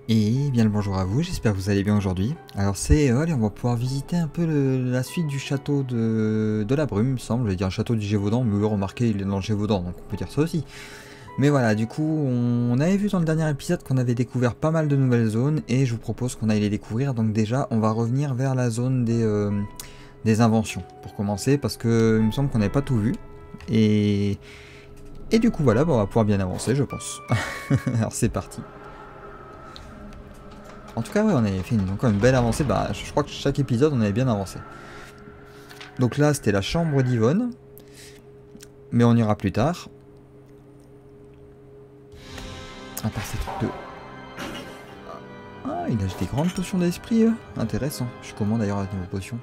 Et bien le bonjour à vous, j'espère que vous allez bien aujourd'hui. Alors c'est Eol et on va pouvoir visiter un peu la suite du château de la Brume, il me semble. Je vais dire un château du Gévaudan, mais remarquez, il est dans le Gévaudan, donc on peut dire ça aussi. Mais voilà, du coup, on avait vu dans le dernier épisode qu'on avait découvert pas mal de nouvelles zones, et je vous propose qu'on aille les découvrir. Donc déjà, on va revenir vers la zone des inventions, pour commencer, parce que il me semble qu'on n'avait pas tout vu. Et du coup voilà, on va pouvoir bien avancer, je pense. Alors c'est parti. En tout cas, ouais, on avait fait encore une belle avancée. Bah, je crois que chaque épisode, on avait bien avancé. Donc là, c'était la chambre d'Yvonne. Mais on ira plus tard. À part ces trucs de... Ah, il a des grandes potions d'esprit. Intéressant. Je suis comment d'ailleurs avec niveau potions?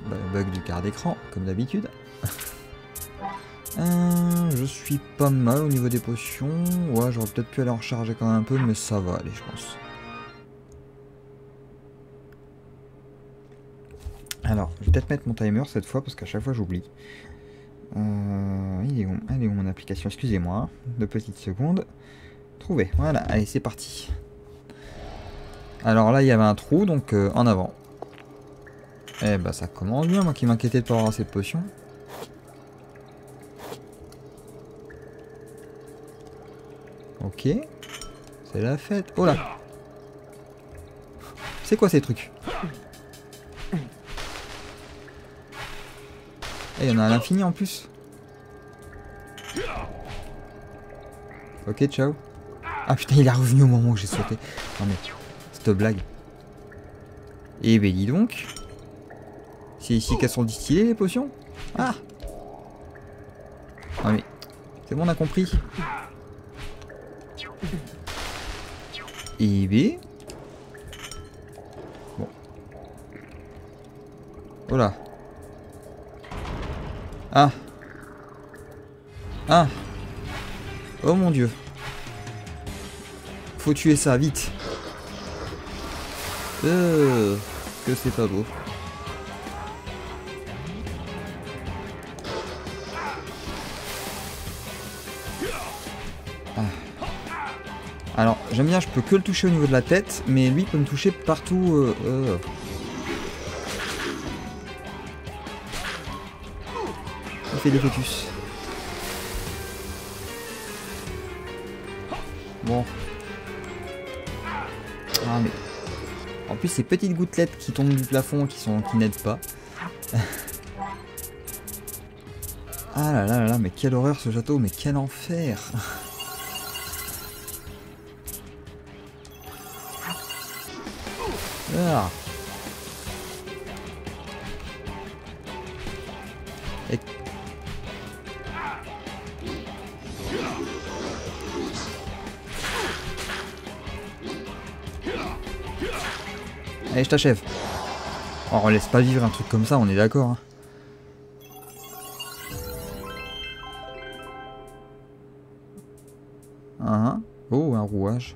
Bah, bug du quart d'écran, comme d'habitude. Je suis pas mal au niveau des potions. Ouais, j'aurais peut-être pu aller en recharger quand même un peu, mais ça va aller, je pense. Alors, je vais peut-être mettre mon timer cette fois, parce qu'à chaque fois j'oublie. Elle est où mon application? Excusez-moi, 2 petites secondes. Trouvé, voilà, allez c'est parti. Alors là il y avait un trou, donc en avant. Eh bah ça commence bien, moi qui m'inquiétais de pas avoir assez de potions. Ok, c'est la fête. Oh là, c'est quoi ces trucs? Eh, il y en a à l'infini en plus. Ok, ciao. Ah putain, il est revenu au moment où j'ai sauté. Non mais, cette blague. Eh ben dis donc. C'est ici qu'elles sont distillées les potions? Ah. Ah mais, c'est bon, on a compris. Eh ben. Bon. Oh là. Ah. Ah. Oh mon dieu. Faut tuer ça, vite. Que c'est pas beau. Ah. Alors, j'aime bien, je peux que le toucher au niveau de la tête, mais lui peut me toucher partout. Il fait des fœtus. Bon. Ah mais... En plus ces petites gouttelettes qui tombent du plafond qui n'aident pas. Ah là là là là, mais quelle horreur ce château, mais quel enfer. Ah. Et... Allez, je t'achève. Oh, on laisse pas vivre un truc comme ça, on est d'accord. Hein. Oh, un rouage.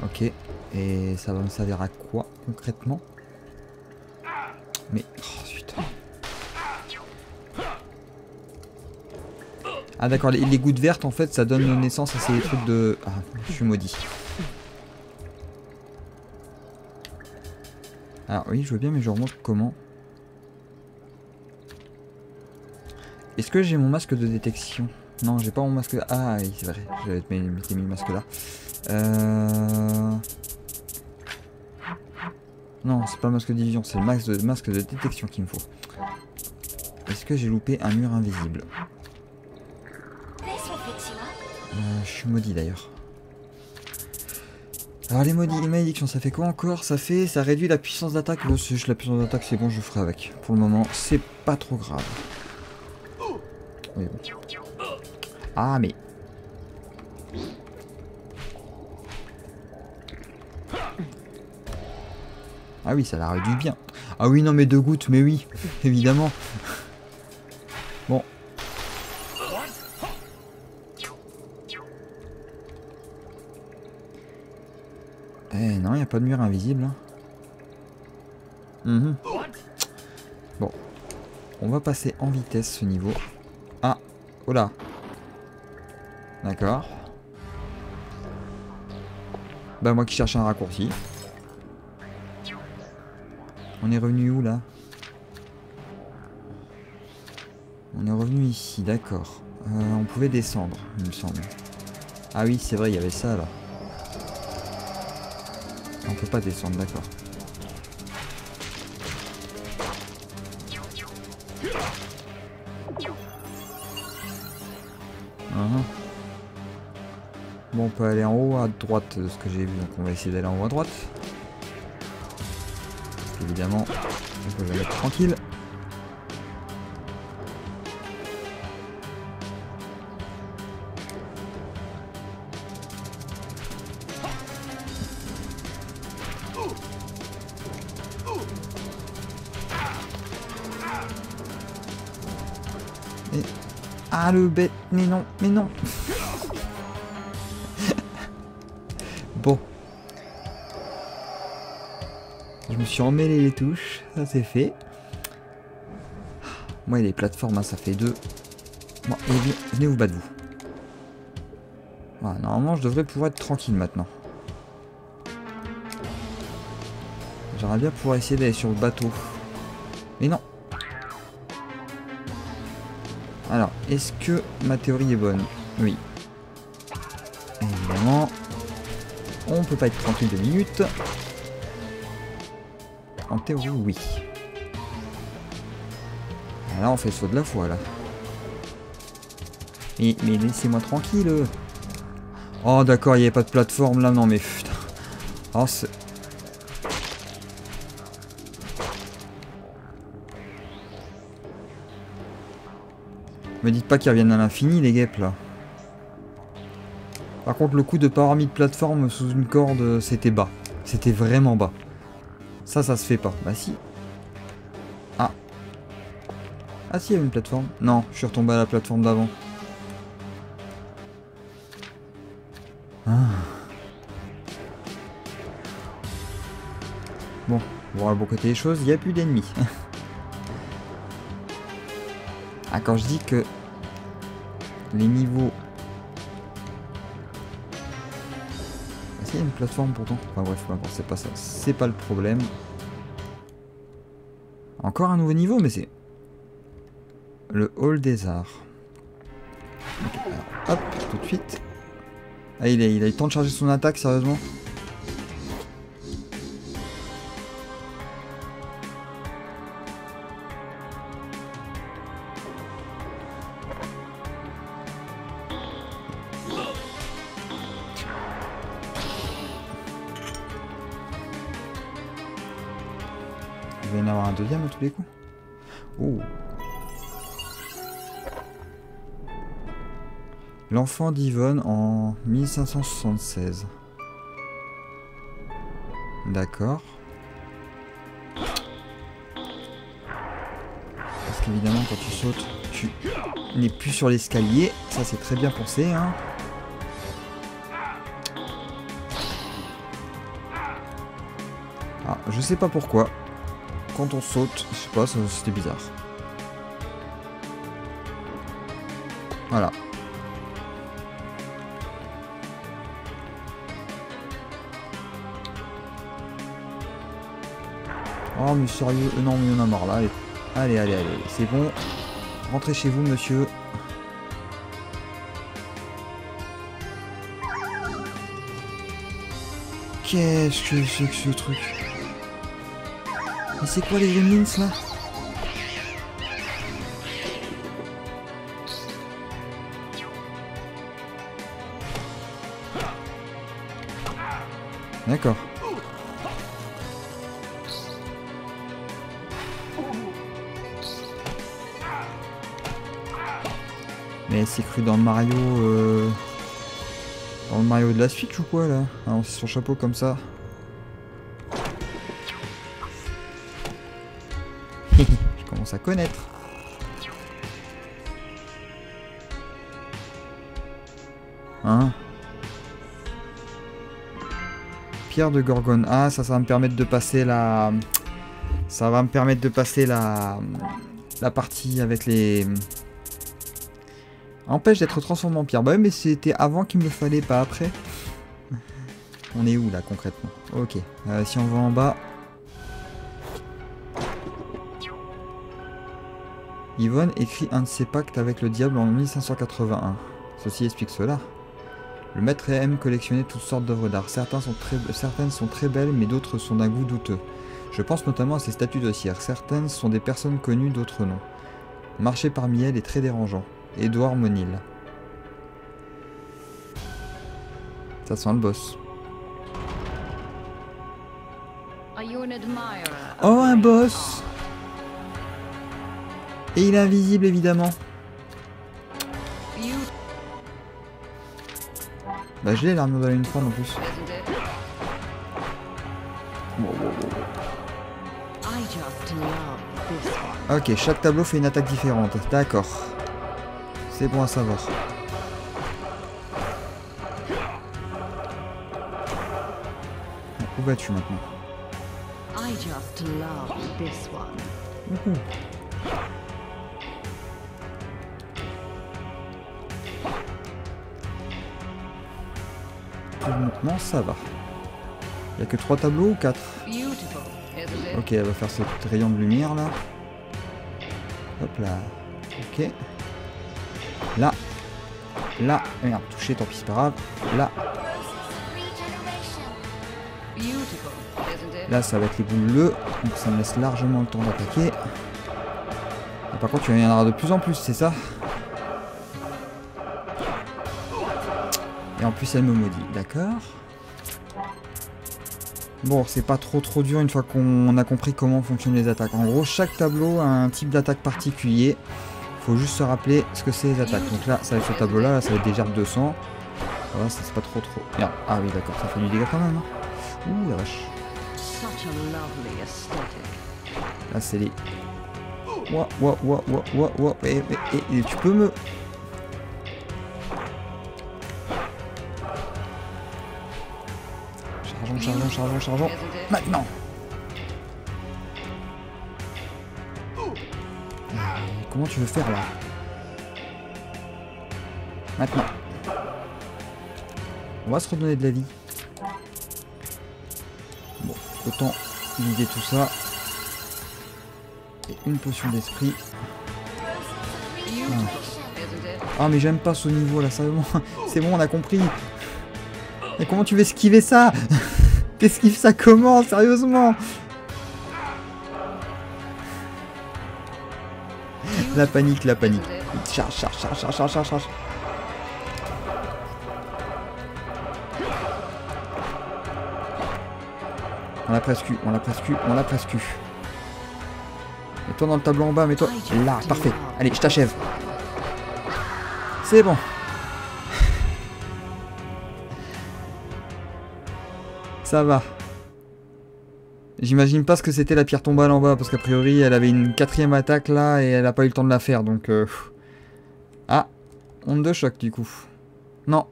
Ok. Et ça va me servir à quoi concrètement? Mais... Oh, zut. Ah d'accord, les gouttes vertes en fait ça donne naissance à ces trucs de... Ah, je suis maudit. Alors oui, je veux bien, mais je remonte comment? Est-ce que j'ai mon masque de détection? Non, j'ai pas mon masque... Ah oui, c'est vrai, j'avais mis le masque là. Non, c'est pas le masque de division, c'est le masque de détection qu'il me faut. Est-ce que j'ai loupé un mur invisible? Je suis maudit d'ailleurs. Alors les malédictions, ça fait quoi encore? Ça réduit la puissance d'attaque. La puissance d'attaque c'est bon, je ferai avec. Pour le moment, c'est pas trop grave. Oui, bon. Ah mais... Ah oui, ça la réduit bien. Ah oui, non mais 2 gouttes, mais oui, évidemment. Bon. Eh non, il n'y a pas de mur invisible. Hein. Bon. On va passer en vitesse ce niveau. Ah, oh là. D'accord. Bah moi qui cherche un raccourci. On est revenu où là? On est revenu ici, d'accord. On pouvait descendre, il me semble. Ah oui, c'est vrai, il y avait ça là. On peut pas descendre, d'accord. Bon, on peut aller en haut à droite de ce que j'ai vu, donc on va essayer d'aller en haut à droite. Évidemment, on peut jamais être tranquille. Et... Ah le bête, mais non, mais non. Bon. Je me suis emmêlé les touches, ça c'est fait. Moi les plateformes, hein, ça fait 2. Bon, venez vous battre vous. Voilà, normalement je devrais pouvoir être tranquille maintenant. J'aimerais bien pouvoir essayer d'aller sur le bateau. Mais non. Alors, est-ce que ma théorie est bonne? Oui. Évidemment. On peut pas être tranquille 2 minutes. En théorie, oui. Là, on fait le saut de la foi, là. Mais laissez-moi tranquille. Oh, d'accord, il n'y avait pas de plateforme, là. Non, mais putain. Oh, c'est... Me dites pas qu'ils reviennent à l'infini, les guêpes, là. Par contre, le coup de pas avoir mis de plateforme sous une corde, c'était bas. C'était vraiment bas. Ça se fait pas. Bah si. Ah. Ah si, il y avait une plateforme. Non, je suis retombé à la plateforme d'avant. Ah. Bon, voir le bon côté des choses, il n'y a plus d'ennemis. Ah, quand je dis que les niveaux... Il y a une plateforme pourtant. Enfin bref, c'est pas ça. C'est pas le problème. Encore un nouveau niveau, mais c'est... Le hall des arts. Okay, alors, hop, tout de suite. Ah, il a eu le temps de charger son attaque, sérieusement. Il va y en avoir un deuxième à tous les coups. Oh. L'enfant d'Yvonne en 1576. D'accord. Parce qu'évidemment, quand tu sautes, tu n'es plus sur l'escalier. Ça, c'est très bien pensé, hein. Ah, je sais pas pourquoi. Quand on saute, je sais pas, c'était bizarre. Voilà. Oh mais sérieux, non mais on en a marre là, allez. Allez, c'est bon. Rentrez chez vous monsieur. Qu'est-ce que c'est que ce truc? Mais c'est quoi les gremlins là? D'accord. Mais c'est cru dans le Mario... Dans le Mario de la Switch ou quoi là? Ah, on son chapeau comme ça. Je commence à connaître. Hein? Pierre de Gorgone. Ah, ça va me permettre de passer la... Ça va me permettre de passer la partie avec les... Empêche d'être transformé en pierre. Bah oui, mais c'était avant qu'il me le fallait, pas après. On est où là concrètement? Ok, si on va en bas... Yvonne écrit un de ses pactes avec le diable en 1581. Ceci explique cela. Le maître aime collectionner toutes sortes d'œuvres d'art. Certaines sont très belles, mais d'autres sont d'un goût douteux. Je pense notamment à ces statues de cire. Certaines sont des personnes connues, d'autres non. Marcher parmi elles est très dérangeant. Édouard Monil. Ça sent le boss. Oh, un boss! Et il est invisible, évidemment. Bah, je l'ai l'armure de la lune froide en plus. Ok, chaque tableau fait une attaque différente. D'accord. C'est bon à savoir. Où vas-tu maintenant? Non, ça va. Il n'y a que 3 tableaux ou 4? Ok, elle va faire ce rayon de lumière là. Hop là. Ok. Là. Là. Merde, touché, tant pis, c'est pas grave. Là. Là, ça va être les boules bleues. Donc ça me laisse largement le temps d'attaquer. Et par contre, il y en aura de plus en plus, c'est ça? Et en plus, elle me maudit. D'accord. Bon, c'est pas trop dur une fois qu'on a compris comment fonctionnent les attaques. En gros, chaque tableau a un type d'attaque particulier. Faut juste se rappeler ce que c'est les attaques. Donc là, ça va être ce tableau-là. Là, ça va être des gerbes de sang. Voilà, ça c'est pas trop... Merde. Ah oui, d'accord. Ça fait du dégât quand même. Hein. Ouh, la vache. Là, c'est les... Ouah. Et tu peux me... Chargeons. Maintenant. Comment tu veux faire là? Maintenant. On va se redonner de la vie. Bon, autant vider tout ça. Et une potion d'esprit. Ah mais j'aime pas ce niveau là, sérieusement. C'est bon, on a compris. Mais comment tu veux esquiver ça? T'esquives ça comment, sérieusement? La panique. Charge. On l'a presque eu. Mets-toi dans le tableau en bas, mets-toi là, parfait. Allez, je t'achève. C'est bon. Ça va. J'imagine pas ce que c'était la pierre tombale en bas, parce qu'a priori elle avait une 4ème attaque là et elle a pas eu le temps de la faire, donc... Ah, onde de choc du coup. Non,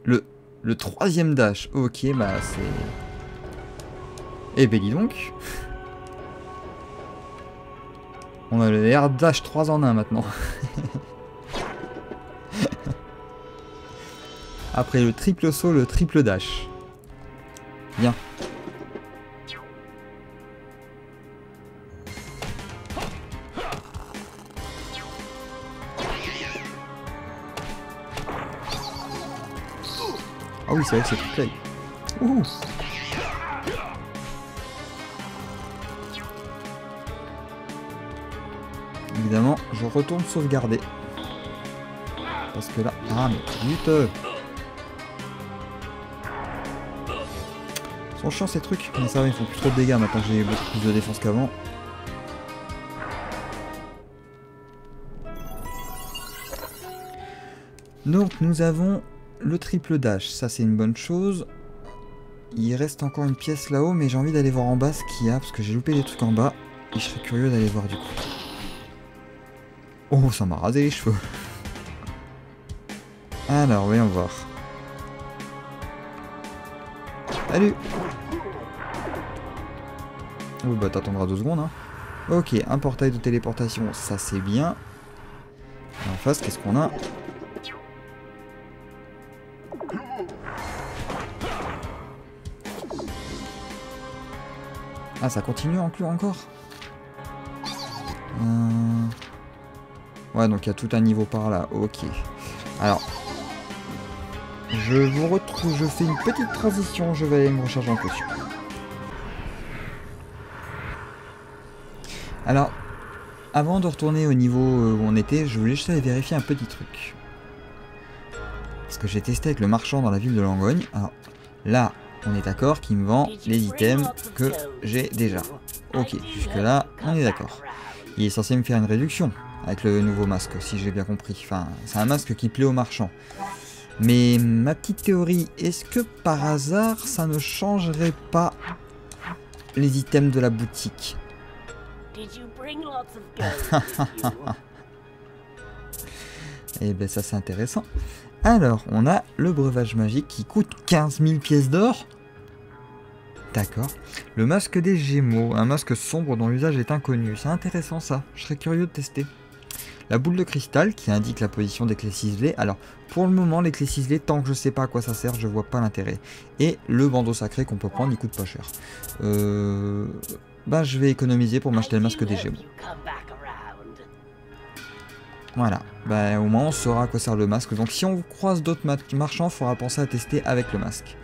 le 3ème dash. Ok, bah c'est... Eh ben dis donc. On a le air dash 3 en 1 maintenant. Après le triple saut, le triple dash. Bien. Ah oui, c'est vrai que c'est triple. Ouh. Évidemment, je retourne sauvegarder. Parce que là... Ah mais vite. Ils sont chiants ces trucs. Mais ça va, ils font plus trop de dégâts maintenant que j'ai beaucoup plus de défense qu'avant. Donc nous avons le triple dash. Ça c'est une bonne chose. Il reste encore une pièce là-haut, mais j'ai envie d'aller voir en bas ce qu'il y a. Parce que j'ai loupé des trucs en bas. Et je serais curieux d'aller voir du coup. Oh, ça m'a rasé les cheveux. Alors, voyons voir. Salut. Oh, bah t'attendras 2 secondes. Hein. Ok, un portail de téléportation, ça c'est bien. Et en face, qu'est-ce qu'on a? Ah, ça continue encore. Ouais, donc il y a tout un niveau par là. Ok. Alors, je vous retrouve, je fais une petite transition, je vais aller me recharger en potion. Alors, avant de retourner au niveau où on était, je voulais juste aller vérifier un petit truc. Parce que j'ai testé avec le marchand dans la ville de Langogne. Alors, là, on est d'accord qu'il me vend les items que j'ai déjà. Ok, jusque là, on est d'accord. Il est censé me faire une réduction avec le nouveau masque, si j'ai bien compris. Enfin, c'est un masque qui plaît aux marchands. Mais ma petite théorie, est-ce que par hasard, ça ne changerait pas les items de la boutique? Et ben ça c'est intéressant. Alors, on a le breuvage magique qui coûte 15 000 pièces d'or. D'accord. Le masque des Gémeaux, un masque sombre dont l'usage est inconnu. C'est intéressant ça, je serais curieux de tester. La boule de cristal qui indique la position des clés ciselées. Alors, pour le moment, les clés ciselées, tant que je sais pas à quoi ça sert, je vois pas l'intérêt. Et le bandeau sacré qu'on peut prendre, il coûte pas cher. Ben, je vais économiser pour m'acheter le masque des Gémeaux. Voilà, ben, au moins on saura à quoi sert le masque. Donc si on croise d'autres marchands, il faudra penser à tester avec le masque.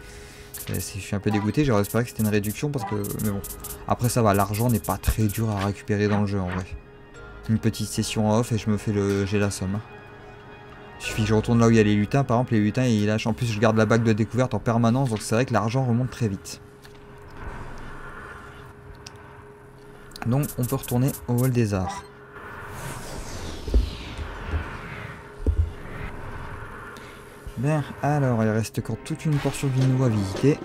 Si je suis un peu dégoûté, j'aurais espéré que c'était une réduction parce que... Mais bon, après ça va, l'argent n'est pas très dur à récupérer dans le jeu en vrai. Une petite session off et je me fais le... j'ai la somme. Il suffit que je retourne là où il y a les lutins, par exemple les lutins ils lâchent. En plus je garde la bague de découverte en permanence, donc c'est vrai que l'argent remonte très vite. Donc on peut retourner au hall des arts. Bien, alors il reste encore toute une portion du nouveau à visiter.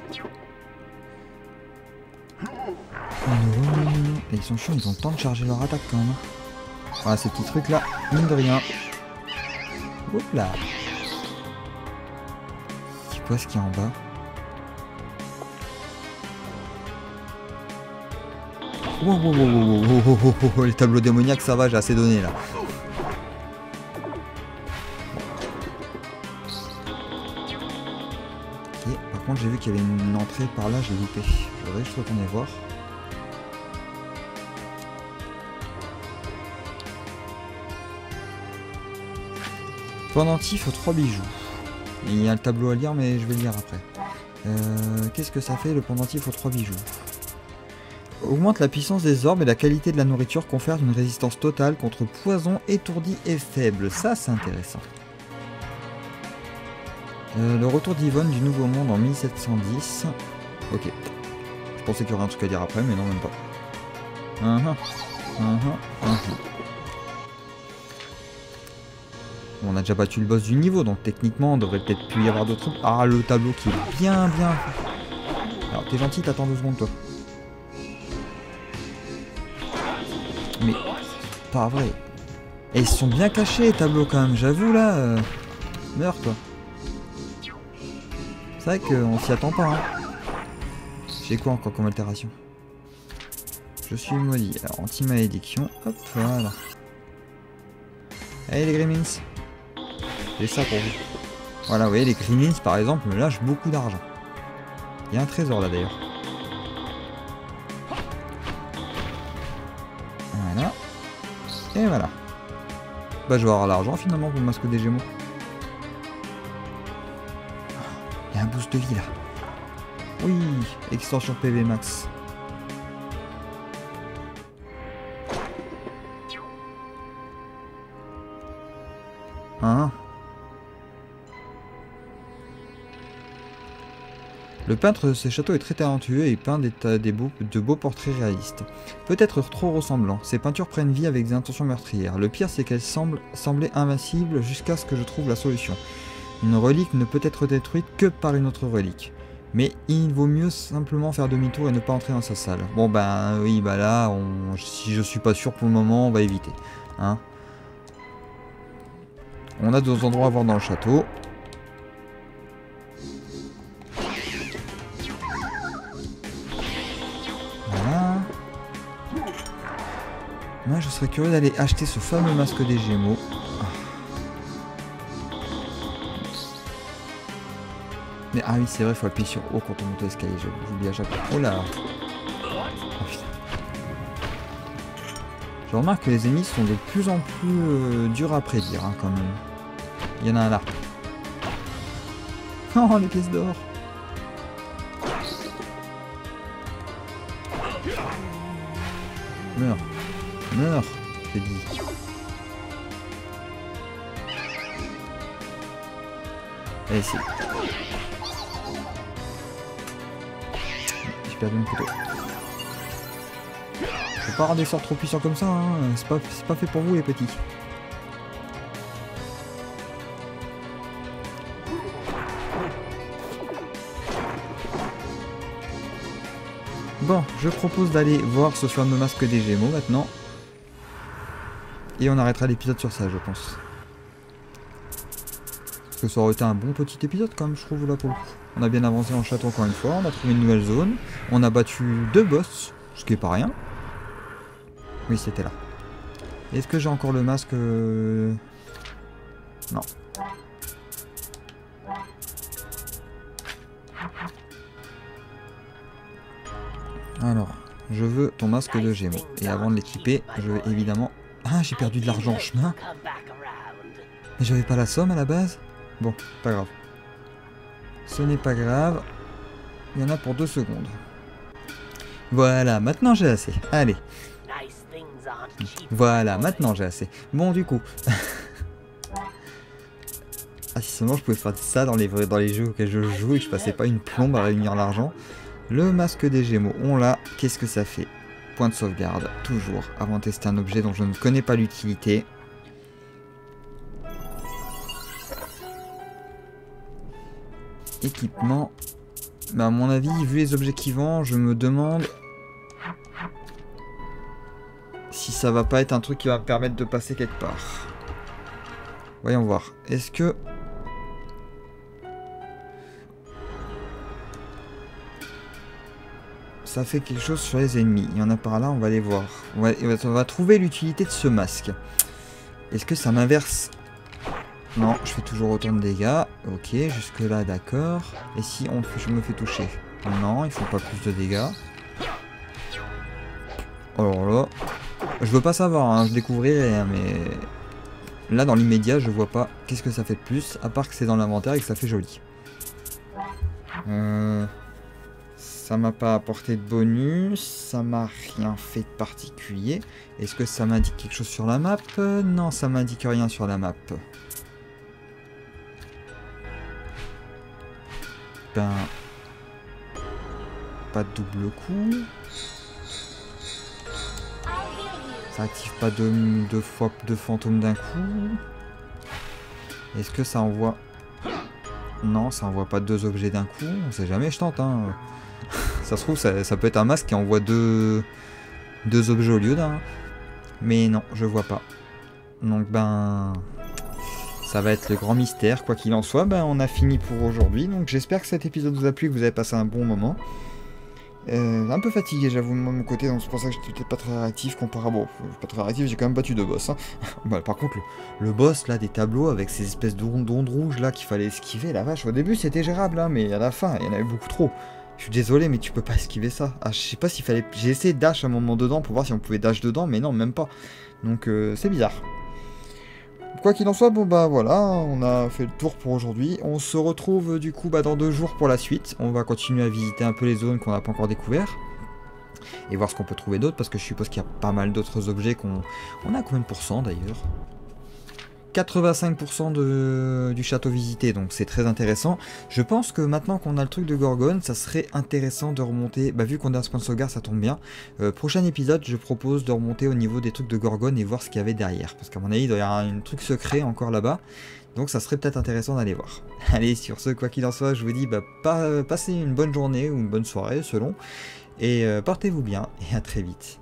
Et ils sont chiants, ils ont le temps de charger leur attaque quand même. Voilà, ces petits trucs là, mine de rien. Oups là. C'est quoi ce qu'il y a en bas? Wow, les tableaux démoniaques ça va, j'ai assez donné là. Ok, par contre j'ai vu qu'il y avait une entrée par là, j'ai loupé. Faudrait que je retourne voir. Pendentif aux 3 bijoux. Il y a le tableau à lire mais je vais le lire après. Qu'est-ce que ça fait le pendentif aux 3 bijoux? Augmente la puissance des orbes et la qualité de la nourriture, confère une résistance totale contre poison, étourdi et faible. Ça c'est intéressant. Le retour d'Yvonne du Nouveau Monde en 1710. Ok. Je pensais qu'il y aurait un truc à dire après mais non même pas. On a déjà battu le boss du niveau, donc techniquement on devrait peut-être plus y avoir d'autres trucs. Ah, le tableau qui est bien. Alors t'es gentil, t'attends 2 secondes toi. Mais pas vrai. Et ils sont bien cachés les tableaux quand même, j'avoue là. Meurs toi. C'est vrai qu'on s'y attend pas. Hein. J'ai quoi encore comme altération? Je suis maudit. Alors anti-malédiction. Hop, voilà. Allez les Gremlins. J'ai ça pour vous. Voilà, vous voyez, les Gremlins par exemple me lâchent beaucoup d'argent. Il y a un trésor là d'ailleurs. Voilà. Et voilà. Bah je vais avoir l'argent finalement pour le masque des Gémeaux. Il y a un boost de vie là. Oui, extension PV max. Hein? Le peintre de ces châteaux est très talentueux et peint de beaux portraits réalistes. Peut-être trop ressemblants, ces peintures prennent vie avec des intentions meurtrières. Le pire c'est qu'elles semblaient invincibles jusqu'à ce que je trouve la solution. Une relique ne peut être détruite que par une autre relique. Mais il vaut mieux simplement faire demi-tour et ne pas entrer dans sa salle. Bon ben oui, bah là, si je suis pas sûr pour le moment, on va éviter. Hein. On a 2 endroits à voir dans le château. Voilà. Moi, je serais curieux d'aller acheter ce fameux masque des Gémeaux. Mais ah oui, c'est vrai, il faut appuyer sur haut quand on monte l'escalier. J'oublie à chaque fois. Oh là! Oh, putain. Je remarque que les ennemis sont de plus en plus durs à prédire, hein, quand même. Il y en a un là. Oh, les pièces d'or. Meurs. Meurs, je t'ai dit. Allez, c'est... J'ai perdu mon couteau. Faut pas avoir des sorts trop puissants comme ça, hein. C'est pas fait pour vous les petits. Bon, je propose d'aller voir ce fameux masque des Gémeaux maintenant. Et on arrêtera l'épisode sur ça, je pense. Parce que ça aurait été un bon petit épisode quand même, je trouve, là pour le coup. On a bien avancé dans le château encore une fois, on a trouvé une nouvelle zone. On a battu 2 boss, ce qui est pas rien. Oui, c'était là. Est-ce que j'ai encore le masque Non. Alors, je veux ton masque de Gémeaux. Et avant de l'équiper, je vais évidemment... Ah, j'ai perdu de l'argent en chemin. Mais j'avais pas la somme à la base. Bon, pas grave. Ce n'est pas grave. Il y en a pour 2 secondes. Voilà, maintenant j'ai assez. Allez. Voilà, maintenant j'ai assez. Bon, du coup... Ah, si seulement je pouvais faire ça dans les jeux auxquels je joue et que je passais pas une plombe à réunir l'argent. Le masque des Gémeaux, on l'a. Qu'est-ce que ça fait? Point de sauvegarde, toujours, avant de tester un objet dont je ne connais pas l'utilité. Équipement. Bah, à mon avis, vu les objets qui vendent, je me demande si ça va pas être un truc qui va me permettre de passer quelque part. Voyons voir. Est-ce que... ça fait quelque chose sur les ennemis? Il y en a par là, on va les voir. On va trouver l'utilité de ce masque. Est-ce que ça m'inverse? Non, je fais toujours autant de dégâts. Ok, jusque là, d'accord. Et si je me fais toucher? Non, il faut pas plus de dégâts. Alors là, je veux pas savoir, hein, je découvrirai, hein, mais là dans l'immédiat, je vois pas qu'est-ce que ça fait de plus, à part que c'est dans l'inventaire et que ça fait joli. Ça m'a pas apporté de bonus, ça m'a rien fait de particulier. Est-ce que ça m'indique quelque chose sur la map? Non, ça m'indique rien sur la map. Ben... pas de double coup. Ça active pas deux fois de fantômes d'un coup. Est-ce que ça envoie... Non, ça envoie pas 2 objets d'un coup. On sait jamais, je tente, hein. Ça se trouve, ça peut être un masque qui envoie deux objets au lieu d'un. Mais non, je vois pas. Donc ben... ça va être le grand mystère. Quoi qu'il en soit, ben on a fini pour aujourd'hui. Donc j'espère que cet épisode vous a plu, que vous avez passé un bon moment. Un peu fatigué, j'avoue, de mon côté, donc c'est pour ça que j'étais pas très réactif comparé à... Bon, pas très réactif, j'ai quand même battu 2 boss. Hein. Bah, par contre, le boss, là, des tableaux, avec ces espèces d'ondes rouges, là, qu'il fallait esquiver, la vache, au début, c'était gérable, hein, mais à la fin, il y en avait beaucoup trop. Je suis désolé, mais tu peux pas esquiver ça. Ah, je sais pas s'il fallait... J'ai essayé de dash un moment dedans, pour voir si on pouvait dash dedans, mais non, même pas. Donc, c'est bizarre. Quoi qu'il en soit, bon bah voilà, on a fait le tour pour aujourd'hui. On se retrouve du coup dans 2 jours pour la suite. On va continuer à visiter un peu les zones qu'on n'a pas encore découvertes. Et voir ce qu'on peut trouver d'autre, parce que je suppose qu'il y a pas mal d'autres objets qu'on... On a combien de pourcents d'ailleurs? 85% du château visité, donc c'est très intéressant. Je pense que maintenant qu'on a le truc de Gorgone, ça serait intéressant de remonter, bah vu qu'on a un point de sauvegarde, ça tombe bien. Prochain épisode, je propose de remonter au niveau des trucs de Gorgone et voir ce qu'il y avait derrière, parce qu'à mon avis, il doit y avoir un truc secret encore là-bas, donc ça serait peut-être intéressant d'aller voir. Allez, sur ce, quoi qu'il en soit, je vous dis, passez une bonne journée ou une bonne soirée, selon, et portez-vous bien, et à très vite.